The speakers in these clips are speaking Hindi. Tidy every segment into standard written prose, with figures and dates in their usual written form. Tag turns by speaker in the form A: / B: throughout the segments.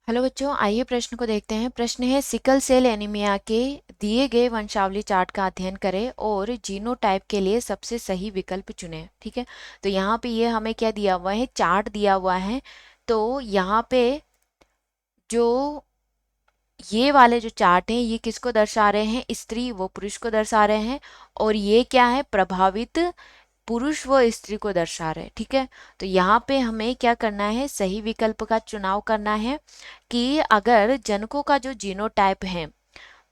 A: हेलो बच्चों, आइए प्रश्न को देखते हैं। प्रश्न है सिकल सेल एनीमिया के दिए गए वंशावली चार्ट का अध्ययन करें और जीनोटाइप के लिए सबसे सही विकल्प चुनें। ठीक है, तो यहाँ पे ये हमें क्या दिया हुआ है, चार्ट दिया हुआ है। तो यहाँ पे जो ये वाले जो चार्ट हैं ये किसको दर्शा रहे हैं, स्त्री व पुरुष को दर्शा रहे हैं। और ये क्या है, प्रभावित पुरुष व स्त्री को दर्शा रहे हैं। ठीक है, तो यहाँ पे हमें क्या करना है, सही विकल्प का चुनाव करना है कि अगर जनकों का जो जीनोटाइप है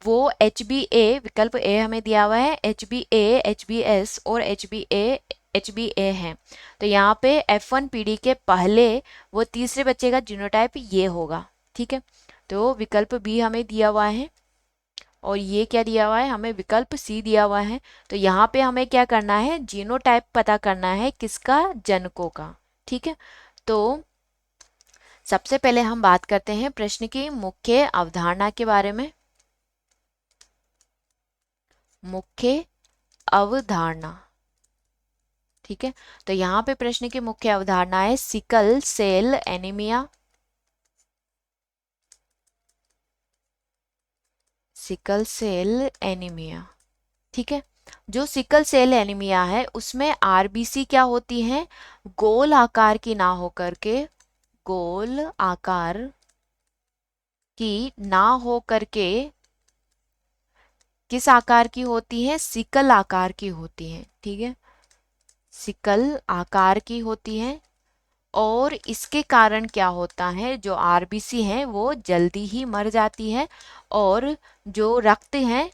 A: वो HbA, विकल्प ए हमें दिया हुआ है, HbA, HbS और HbA है। तो यहाँ पे F1 पीढ़ी के पहले वो तीसरे बच्चे का जीनोटाइप ये होगा। ठीक है, तो विकल्प बी हमें दिया हुआ है और ये क्या दिया हुआ है, हमें विकल्प सी दिया हुआ है। तो यहाँ पे हमें क्या करना है, जीनोटाइप पता करना है किसका, जनकों का। ठीक है, तो सबसे पहले हम बात करते हैं प्रश्न की मुख्य अवधारणा के बारे में। मुख्य अवधारणा, ठीक है, तो यहाँ पे प्रश्न की मुख्य अवधारणा है sickle cell anaemia. Sickle cell anaemia, ठीक है, जो सिकल सेल एनीमिया है उसमें आरबीसी क्या होती है, गोल आकार की ना होकर के, गोल आकार की ना हो करके किस आकार की होती है, सिकल आकार की होती है। ठीक है, सिकल आकार की होती है और इसके कारण क्या होता है, जो आरबीसी है वो जल्दी ही मर जाती है और जो रक्त है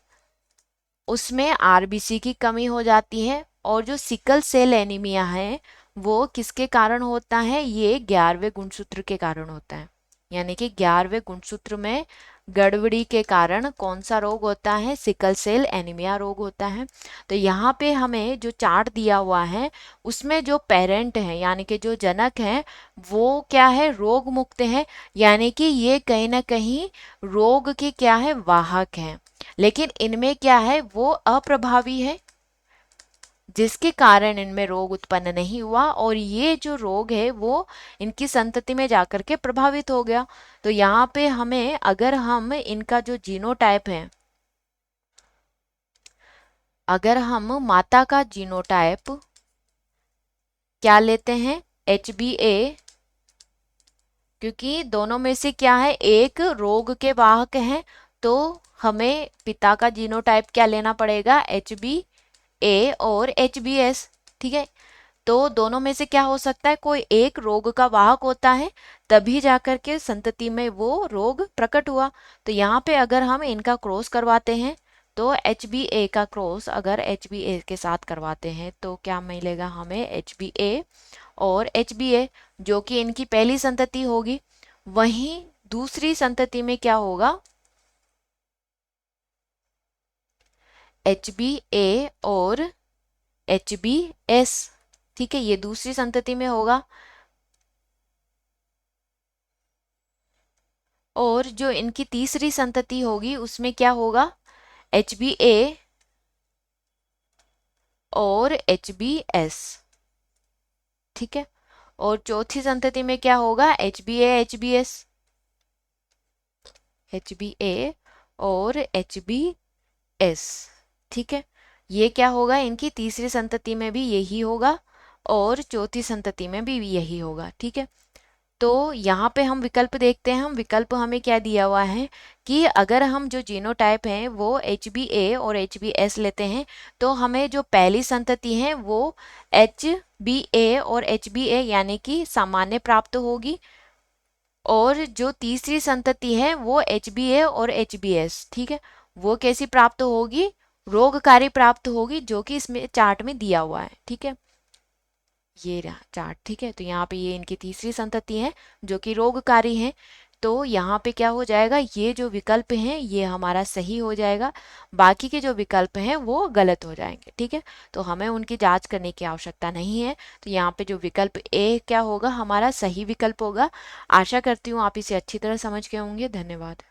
A: उसमें आरबीसी की कमी हो जाती है। और जो सिकल सेल एनीमिया है वो किसके कारण होता है, ये 11वें गुणसूत्र के कारण होता है। यानी कि 11वें गुणसूत्र में गड़बड़ी के कारण कौन सा रोग होता है, सिकल सेल एनीमिया रोग होता है। तो यहाँ पे हमें जो चार्ट दिया हुआ है उसमें जो पेरेंट है यानी कि जो जनक है वो क्या है, रोग मुक्त है। यानी कि ये कहीं ना कहीं रोग के क्या है, वाहक हैं। लेकिन इनमें क्या है, वो अप्रभावी है जिसके कारण इनमें रोग उत्पन्न नहीं हुआ और ये जो रोग है वो इनकी संतति में जाकर के प्रभावित हो गया। तो यहाँ पे हमें, अगर हम इनका जो जीनोटाइप है, अगर हम माता का जीनोटाइप क्या लेते हैं, HbA, क्योंकि दोनों में से क्या है, एक रोग के वाहक हैं, तो हमें पिता का जीनोटाइप क्या लेना पड़ेगा, HbA और HbS। ठीक है, तो दोनों में से क्या हो सकता है, कोई एक रोग का वाहक होता है तभी जाकर के संतति में वो रोग प्रकट हुआ। तो यहाँ पे अगर हम इनका क्रॉस करवाते हैं तो HbA का क्रॉस अगर HbA के साथ करवाते हैं तो क्या मिलेगा हमें, HbA और HbA, जो कि इनकी पहली संतति होगी। वहीं दूसरी संतति में क्या होगा, HbA और HbS। ठीक है, ये दूसरी संतति में होगा। और जो इनकी तीसरी संतति होगी उसमें क्या होगा, HbA और HbS। ठीक है, और चौथी संतति में क्या होगा, HbA HbS, HbA और HbS। ठीक है, ये क्या होगा, इनकी तीसरी संतति में भी यही होगा और चौथी संतति में भी यही होगा। ठीक है, तो यहाँ पे हम विकल्प देखते हैं। हम विकल्प हमें क्या दिया हुआ है कि अगर हम जो जीनोटाइप हैं वो HbA और HbS लेते हैं तो हमें जो पहली संतति है वो HbA और HbA यानी कि सामान्य प्राप्त होगी और जो तीसरी संतति है वो HbA और HbS, ठीक है, वो कैसी प्राप्त होगी, रोगकारी प्राप्त होगी, जो कि इसमें चार्ट में दिया हुआ है। ठीक है, ये रहा चार्ट। ठीक है, तो यहाँ पे ये इनकी तीसरी संतति है जो कि रोगकारी है। तो यहाँ पे क्या हो जाएगा, ये जो विकल्प हैं ये हमारा सही हो जाएगा, बाकी के जो विकल्प हैं वो गलत हो जाएंगे। ठीक है, तो हमें उनकी जांच करने की आवश्यकता नहीं है। तो यहाँ पे जो विकल्प ए क्या होगा, हमारा सही विकल्प होगा। आशा करती हूँ आप इसे अच्छी तरह समझ गए होंगे। धन्यवाद।